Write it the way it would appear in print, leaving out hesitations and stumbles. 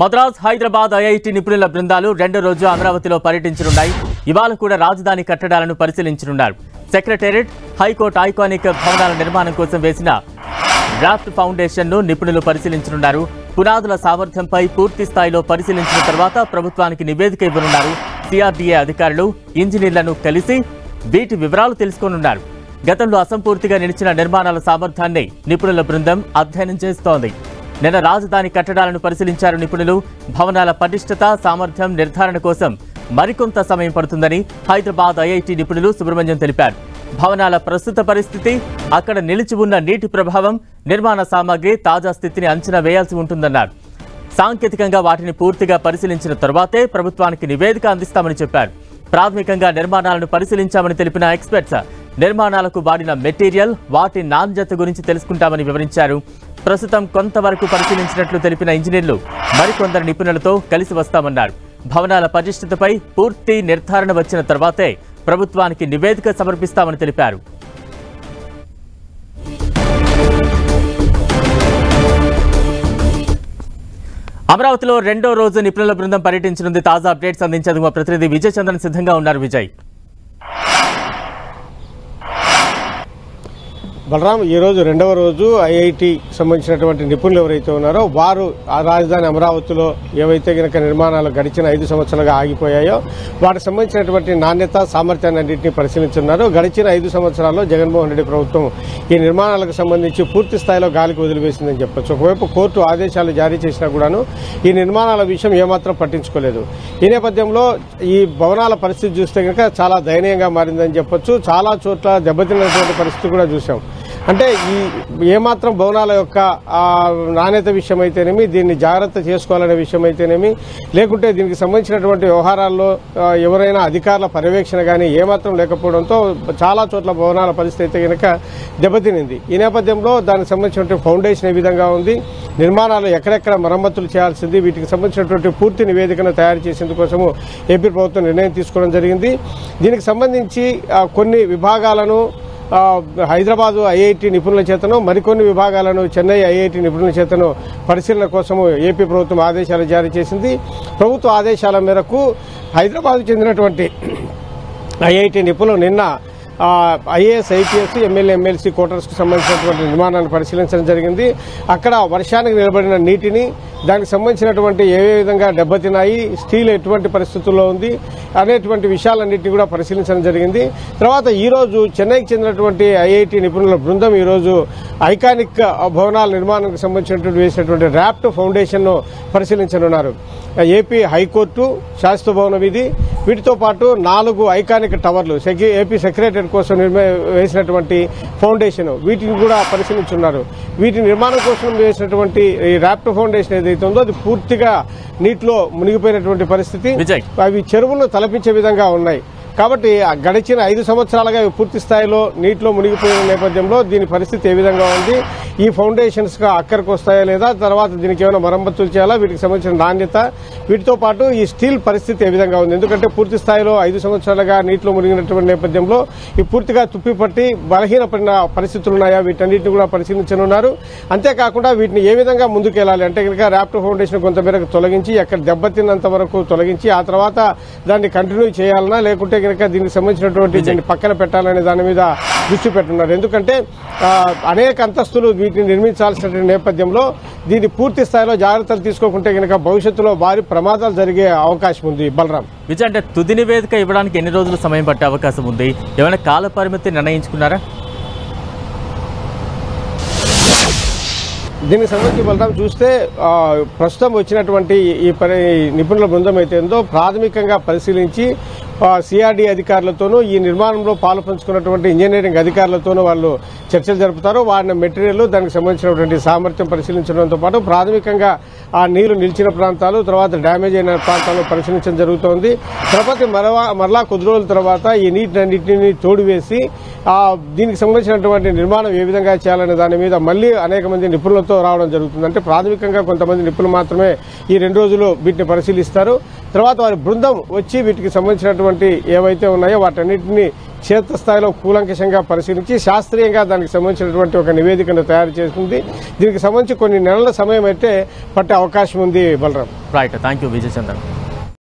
Madras Hyderabad IIT నిపుణుల బృందాలు రెండో రోజు అమరావతిలో పర్యటించనున్నాయి. ఇవాళ కూడా రాజధాని కట్టడాలను పరిశీలించనున్నారు. సెక్రటేరియట్, హైకోర్టు ఐకానిక్ భవనాల నిర్మాణం కోసం వేసిన డ్రాఫ్ట్ ఫౌండేషన్ ను నిపుణులు పరిశీలించనున్నారు. పునాదుల సామర్థ్యంపై పూర్తి స్థాయిలో పరిశీలించిన తర్వాత ప్రభుత్వానికి నివేదిక ఇవ్వనున్నారు. సిఆర్డీఏ అధికారులు, ఇంజనీర్లను కలిసి వీటి వివరాలు తెలుసుకోనున్నారు. గతంలో అసంపూర్తిగా నిలిచిన నిర్మాణాల సామర్థ్యాన్ని నిపుణుల బృందం అధ్యయనం చేస్తోంది. నిన్న రాజధాని కట్టడాలను పరిశీలించారు నిపుణులు. భవనాల పటిష్టత, సామర్థ్యం నిర్ధారణ కోసం మరికొంత సమయం పడుతుందని హైదరాబాద్ ఐఐటి నిపుణులు సుబ్రహ్మణ్యం తెలిపారు. భవనాల ప్రస్తుత పరిస్థితి, అక్కడ నిలిచి ఉన్న నీటి ప్రభావం, నిర్మాణ సామాగ్రి తాజా స్థితిని అంచనా వేయాల్సి ఉంటుందన్నారు. సాంకేతికంగా వాటిని పూర్తిగా పరిశీలించిన తర్వాతే ప్రభుత్వానికి నివేదిక అందిస్తామని చెప్పారు. ప్రాథమికంగా నిర్మాణాలను పరిశీలించామని తెలిపిన ఎక్స్పర్ట్స్ నిర్మాణాలకు వాడిన మెటీరియల్, వాటి నాణ్యత గురించి తెలుసుకుంటామని వివరించారు. ప్రస్తుతం కొంతవరకు పరిశీలించినట్లు తెలిపిన ఇంజనీర్లు మరికొందరు నిపుణులతో కలిసి వస్తామన్నారు. భవనాల పటిష్టతపై పూర్తి నిర్ధారణ వచ్చిన తర్వాతే ప్రభుత్వానికి నివేదిక సమర్పిస్తామని తెలిపారు. అమరావతిలో రెండో రోజు నిపుణుల బృందం పర్యటించనుంది. తాజా అప్డేట్స్ అందించేందుకు మా ప్రతినిధి విజయ్ చంద్రన్ సిద్ధంగా ఉన్నారు. విజయ్. బలరాం, ఈరోజు రెండవ రోజు ఐఐటి సంబంధించినటువంటి నిపుణులు ఎవరైతే ఉన్నారో వారు ఆ రాజధాని అమరావతిలో ఏవైతే కనుక నిర్మాణాలు గడిచిన 5 సంవత్సరాలుగా ఆగిపోయాయో వాటికి సంబంధించినటువంటి నాణ్యత, సామర్థ్యాన్ని అన్నింటినీ పరిశీలించున్నారు. గడిచిన 5 సంవత్సరాల్లో జగన్మోహన్ రెడ్డి ప్రభుత్వం ఈ నిర్మాణాలకు సంబంధించి పూర్తి స్థాయిలో గాలికి వదిలివేసిందని చెప్పొచ్చు. ఒకవైపు కోర్టు ఆదేశాలు జారీ చేసినా కూడాను ఈ నిర్మాణాల విషయం ఏమాత్రం పట్టించుకోలేదు. ఈ నేపథ్యంలో ఈ భవనాల పరిస్థితి చూస్తే కనుక చాలా దయనీయంగా మారిందని చెప్పొచ్చు. చాలా చోట్ల దెబ్బతిన్నటువంటి పరిస్థితి కూడా చూసాం. అంటే ఈ ఏమాత్రం భవనాల యొక్క నాణ్యత విషయం అయితేనేమి, దీన్ని జాగ్రత్త చేసుకోవాలనే విషయం అయితేనేమి, లేకుంటే దీనికి సంబంధించినటువంటి వ్యవహారాల్లో ఎవరైనా అధికారుల పర్యవేక్షణ కానీ ఏమాత్రం లేకపోవడంతో చాలా చోట్ల భవనాల పరిస్థితి అయితే కనుక దెబ్బతినింది. ఈ నేపథ్యంలో దానికి సంబంధించినటువంటి ఫౌండేషన్ ఏ విధంగా ఉంది, నిర్మాణాలు ఎక్కడెక్కడ మరమ్మతులు చేయాల్సింది, వీటికి సంబంధించినటువంటి పూర్తి నివేదికను తయారు చేసేందుకోసము ఏపీ ప్రభుత్వం నిర్ణయం తీసుకోవడం జరిగింది. దీనికి సంబంధించి కొన్ని విభాగాలను హైదరాబాదు ఐఐటి నిపుణుల చేతను, మరికొన్ని విభాగాలను చెన్నై ఐఐటి నిపుణుల చేతను పరిశీలన కోసము ఏపీ ప్రభుత్వం ఆదేశాలు జారీ చేసింది. ప్రభుత్వ ఆదేశాల మేరకు హైదరాబాద్కు చెందినటువంటి ఐఐటి నిపుణులు నిన్న ఐఏఎస్, ఐపీఎస్, ఎమ్మెల్యే, ఎమ్మెల్సీ క్వార్టర్స్కు సంబంధించినటువంటి నిర్మాణాన్ని పరిశీలించడం జరిగింది. అక్కడ వర్షానికి నిలబడిన నీటిని, దానికి సంబంధించినటువంటి ఏ విధంగా దెబ్బతిన్నాయి, స్టీల్ ఎటువంటి పరిస్థితుల్లో ఉంది అనేటువంటి విషయాలన్నింటినీ కూడా పరిశీలించడం జరిగింది. తర్వాత ఈరోజు చెన్నైకి చెందినటువంటి ఐఐటి నిపుణుల బృందం ఈరోజు ఐకానిక్ భవనాల నిర్మాణానికి సంబంధించినటువంటి వేసినటువంటి డ్రాఫ్ట్ ఫౌండేషన్ను పరిశీలించనున్నారు. ఏపీ హైకోర్టు, శాస్త్ర భవనం ఇది, వీటితో పాటు 4 ఐకానిక్ టవర్లు, ఏపీ సెక్రటేరియట్ కోసం వేసినటువంటి ఫౌండేషన్, వీటిని కూడా పరిశీలించున్నారు. వీటి నిర్మాణం కోసం వేసినటువంటి ఈ డ్రాఫ్ట్ ఫౌండేషన్ ఏదైతే ఉందో అది పూర్తిగా నీటిలో మునిగిపోయినటువంటి పరిస్థితి. అవి చెరువులను తలపించే విధంగా ఉన్నాయి. కాబట్టి గడిచిన 5 సంవత్సరాలుగా పూర్తి స్థాయిలో నీటిలో మునిగిపోయిన నేపథ్యంలో దీని పరిస్థితి ఏ విధంగా ఉంది, ఈ ఫౌండేషన్స్ గా అక్కడికి వస్తాయా లేదా, తర్వాత దీనికి ఏమైనా మరమ్మతులు చేయాలా, వీటికి సంబంధించిన నాణ్యత, వీటితో పాటు ఈ స్టీల్ పరిస్థితి ఏ విధంగా ఉంది. ఎందుకంటే పూర్తి స్థాయిలో 5 సంవత్సరాలుగా నీటిలో మునిగినటువంటి నేపథ్యంలో ఈ పూర్తిగా తుప్పిపట్టి బలహీనపడిన పరిస్థితులు ఉన్నాయా, వీటన్నిటిని కూడా పరిశీలించనున్నారు. అంతేకాకుండా వీటిని ఏ విధంగా ముందుకెళ్లాలి అంటే కనుక ర్యాప్టో ఫౌండేషన్ కొంతమేరకు తొలగించి, అక్కడ దెబ్బతిన్నంత వరకు తొలగించి, ఆ తర్వాత దాన్ని కంటిన్యూ చేయాలన్నా, లేకుంటే దీనికి సంబంధించినటువంటి దీన్ని పక్కన పెట్టాలనే దాని మీద దృష్టి పెట్టున్నారు. ఎందుకంటే అనేక అంతస్తులు వీటిని నిర్మించాల్సిన నేపథ్యంలో దీన్ని పూర్తి స్థాయిలో జాగ్రత్తలు తీసుకోకుంటే కనుక భవిష్యత్తులో భారీ ప్రమాదాలు జరిగే అవకాశం ఉంది. బలరాం, విజయ్, అంటే తుది నివేదిక ఇవ్వడానికి ఎన్ని రోజులు సమయం పట్టే అవకాశం ఉంది? ఏమైనా కాల పరిమితి నిర్ణయించుకున్నారా? దీనికి సంబంధించి బలరాం చూస్తే ప్రస్తుతం వచ్చినటువంటి ఈ నిపుణుల బృందం అయితే ఉందో ప్రాథమికంగా పరిశీలించి సిఆర్డీ అధికారులతోనూ, ఈ నిర్మాణంలో పాలు పంచుకున్నటువంటి ఇంజనీరింగ్ అధికారులతోనూ వాళ్ళు చర్చలు జరుపుతారు. వాడిన మెటీరియల్, దానికి సంబంధించినటువంటి సామర్థ్యం పరిశీలించడంతో పాటు ప్రాథమికంగా ఆ నీరు నిలిచిన ప్రాంతాలు, తర్వాత డ్యామేజ్ అయిన ప్రాంతాలను పరిశీలించడం జరుగుతోంది. తర్వాత మరలా కొద్ది రోజుల తర్వాత ఈ నీటిని తోడివేసి దీనికి సంబంధించినటువంటి నిర్మాణం ఏ విధంగా చేయాలనే దాని మీద మళ్లీ అనేక మంది నిపుణులతో రావడం జరుగుతుంది. అంటే ప్రాథమికంగా కొంతమంది నిపుణులు మాత్రమే ఈ 2 రోజులు వీటిని పరిశీలిస్తారు. తర్వాత వారి బృందం వచ్చి వీటికి సంబంధించినటువంటి ఏవైతే ఉన్నాయో వాటన్నిటిని క్షేత్రస్థాయిలో కూలంకషంగా పరిశీలించి శాస్త్రీయంగా దానికి సంబంధించినటువంటి ఒక నివేదికను తయారు చేస్తుంది. దీనికి సంబంధించి కొన్ని నెలల సమయం అయితే పట్టే అవకాశం ఉంది. Balaram. Right, thank you Vijay Chandran.